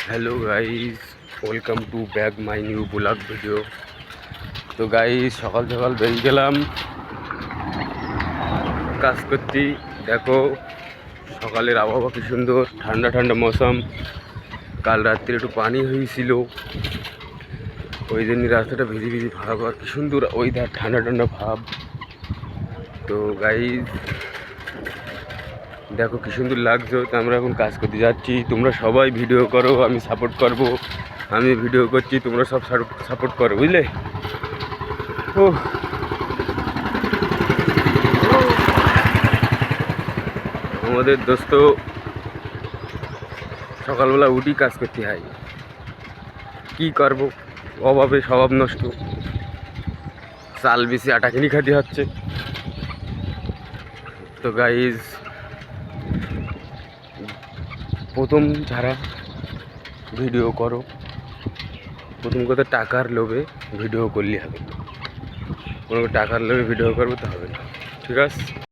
Hello guys, welcome to back my new vlog video. তো guys, সকাল সকাল বেরিয়ে গেলাম কাজ করতে। দেখো সকালের আবহাওয়া কি সুন্দর, ঠান্ডা ঠান্ডা মৌসুম। কাল রাত্রে একটু পানি হয়েছিল, ওই জন্য রাস্তাটা ভিজি ভিজি ভাব, আর কি সুন্দর ওয়েদার, ঠান্ডা ঠান্ডা ভাব। তো গাইস দেখো কি সুন্দর লাগছে। তো আমরা এখন কাজ করতে যাচ্ছি। তোমরা সবাই ভিডিও করো, আমি সাপোর্ট করব। আমি ভিডিও করছি, তোমরা সব সাপোর্ট করো, বুঝলে? ও আমাদের দোস্ত সকালবেলা উঠি কাজ করতে হয়, কি করব, অভাবে স্বভাব নষ্ট। চাল বেশি আটা কিনে খাতে হচ্ছে। তো গাইজ, প্রথম যারা ভিডিও করো, প্রথম কথা টাকার লোভে ভিডিও করলে হবে, কোনো টাকার লোভে ভিডিও করবো তো হবে না, ঠিক আছে?